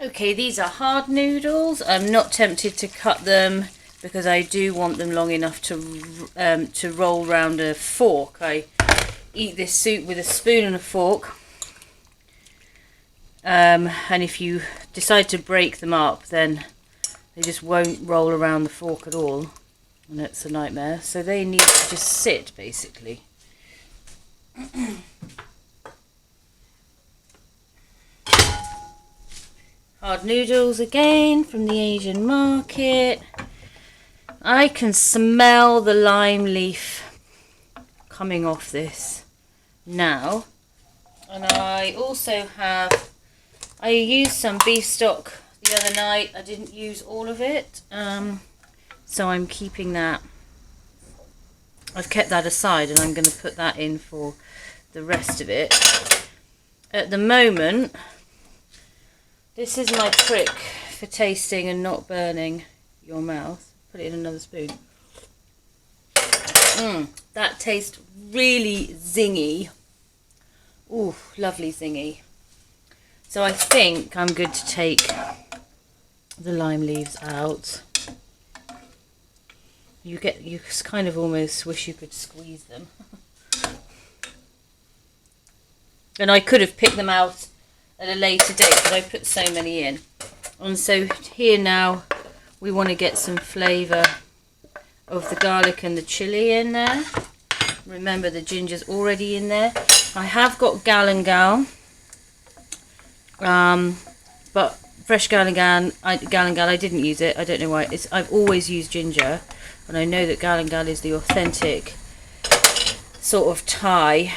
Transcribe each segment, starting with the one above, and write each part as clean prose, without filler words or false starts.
Okay, these are hard noodles. I'm not tempted to cut them because I do want them long enough to roll round a fork. I eat this soup with a spoon and a fork. And if you decide to break them up, then they just won't roll around the fork at all. And it's a nightmare. So they need to just sit, basically. Hard noodles again from the Asian market. I can smell the lime leaf coming off this now. And I also have, I used some beef stock the other night. I didn't use all of it, so I'm keeping that. I've kept that aside and I'm going to put that in for the rest of it. At the moment, this is my trick for tasting and not burning your mouth. Put it in another spoon. That tastes really zingy. Ooh, lovely zingy. So I think I'm good to take the lime leaves out. You kind of almost wish you could squeeze them. And I could have picked them out at a later date, but I put so many in. And so here now we want to get some flavour of the garlic and the chilli in there. Remember, the ginger's already in there. I have got galangal, but fresh galangal, I didn't use it. I don't know why. I've always used ginger, and I know that galangal is the authentic sort of Thai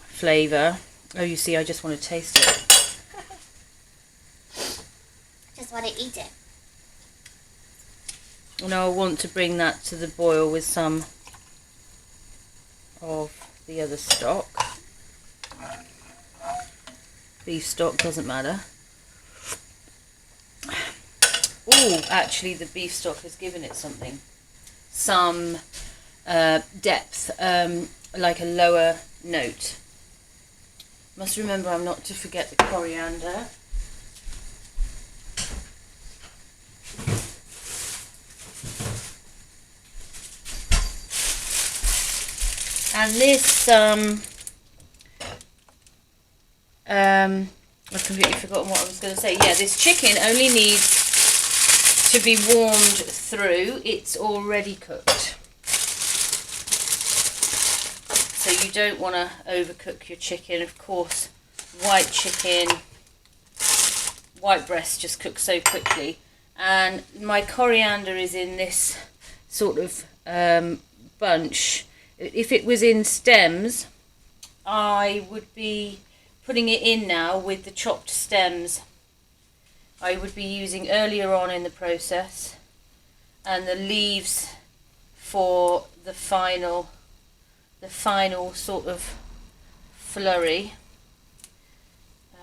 flavour. Oh, you see, I just want to taste it. Just want to eat it. And I want to bring that to the boil with some of the other stock. Beef stock, doesn't matter. Oh, actually the beef stock has given it something. Some depth, like a lower note. Must remember I'm not to forget the coriander. And this, I've completely forgotten what I was going to say. Yeah, this chicken only needs to be warmed through. It's already cooked. So you don't want to overcook your chicken. Of course, white chicken, white breast just cooks so quickly. And my coriander is in this sort of bunch. If it was in stems, I would be putting it in now with the chopped stems. I would be using earlier on in the process, and the leaves for the final sort of flurry.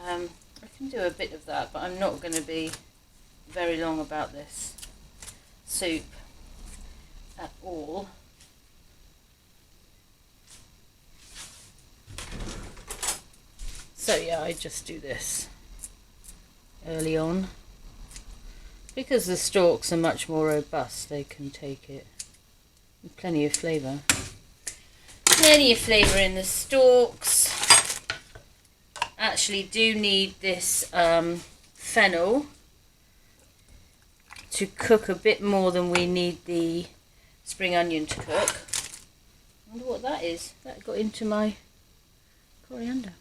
I can do a bit of that, but I'm not going to be very long about this soup at all. So yeah, I just do this early on because the stalks are much more robust. They can take it. Plenty of flavour. Plenty of flavour in the stalks. Actually do need this fennel to cook a bit more than we need the spring onion to cook. I wonder what that is. That got into my coriander.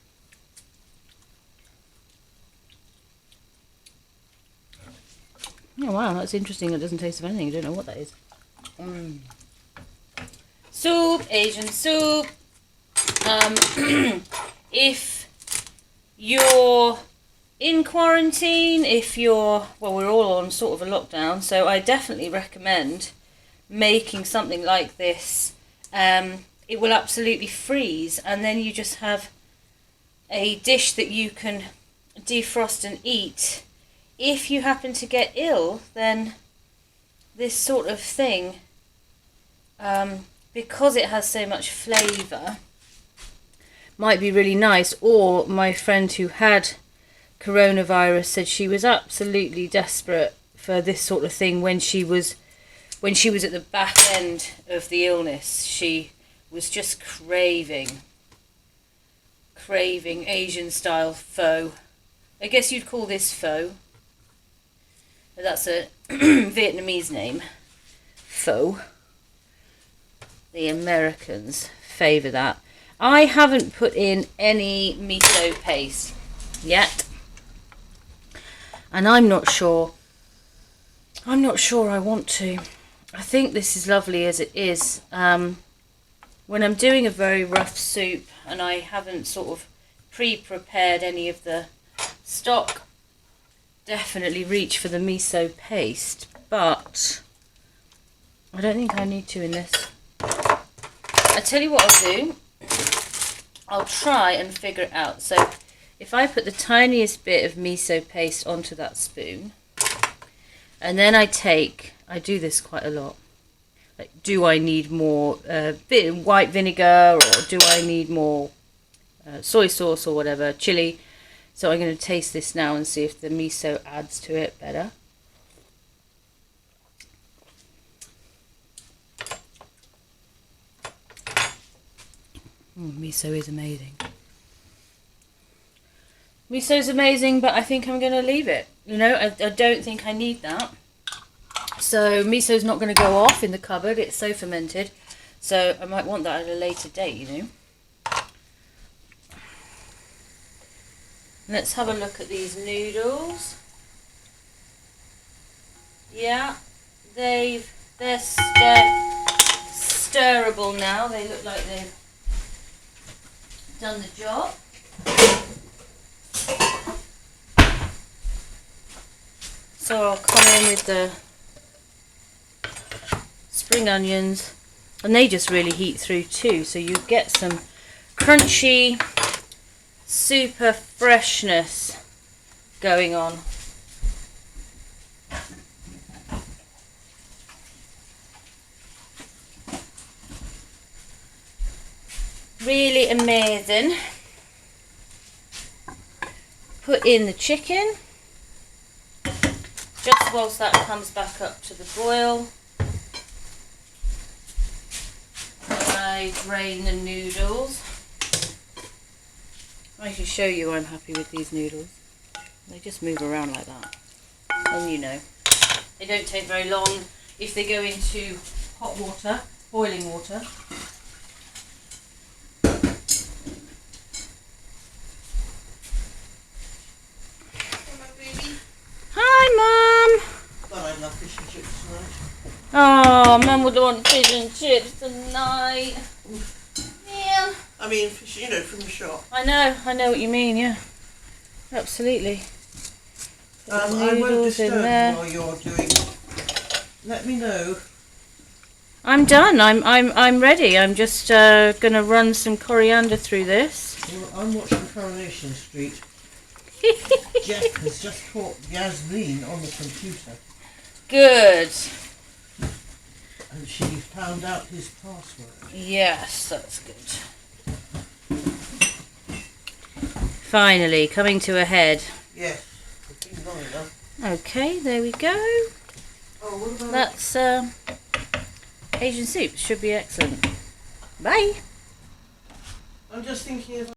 Oh wow, that's interesting. It doesn't taste of anything. I don't know what that is. Soup, Asian soup. If you're in quarantine, well, we're all on sort of a lockdown, so I definitely recommend making something like this. It will absolutely freeze, and then you just have a dish that you can defrost and eat. If you happen to get ill, then this sort of thing, because it has so much flavour, might be really nice. Or my friend who had coronavirus said she was absolutely desperate for this sort of thing when she was at the back end of the illness. She was just craving Asian style pho. I guess you'd call this pho. That's a Vietnamese name. Pho. The Americans favour that. I haven't put in any miso paste yet. And I'm not sure I want to. I think this is lovely as it is. When I'm doing a very rough soup and I haven't sort of pre-prepared any of the stock, definitely reach for the miso paste, but I don't think I need to in this. I tell you what I'll do. I'll try and figure it out. So if I put the tiniest bit of miso paste onto that spoon, and then I do this quite a lot. Like, do I need more bit of white vinegar, or do I need more soy sauce or whatever, chili? So I'm going to taste this now and see if the miso adds to it better. Miso is amazing. Miso's amazing, but I think I'm going to leave it. You know, I don't think I need that. So miso's not going to go off in the cupboard. It's so fermented. So I might want that at a later date, you know. Let's have a look at these noodles. Yeah, they're stirrable now. They look like they've done the job. So I'll come in with the spring onions, and they just really heat through too, so you get some crunchy, super freshness going on. Really amazing. Put in the chicken. Just whilst that comes back up to the boil, I drain the noodles. I can show you I'm happy with these noodles. They just move around like that. And you know, they don't take very long if they go into hot water, boiling water. Hi, Mum. But I love fish and chips tonight. Oh, Mum would want fish and chips tonight. Yeah. I mean, fish, you know, from the shop. I know what you mean. Yeah, absolutely. Put the I won't noodles in disturb there. while you're doing. Let me know. I'm done. I'm ready. I'm just gonna run some coriander through this. Well, I'm watching Coronation Street. Jeff has just caught Yasmin on the computer. Good. And she found out his password. Yes, that's good. Finally, coming to a head. Yes, it's been long enough. Okay, there we go. Oh, what about... That's Asian soup. Should be excellent. Bye. I'm just thinking of...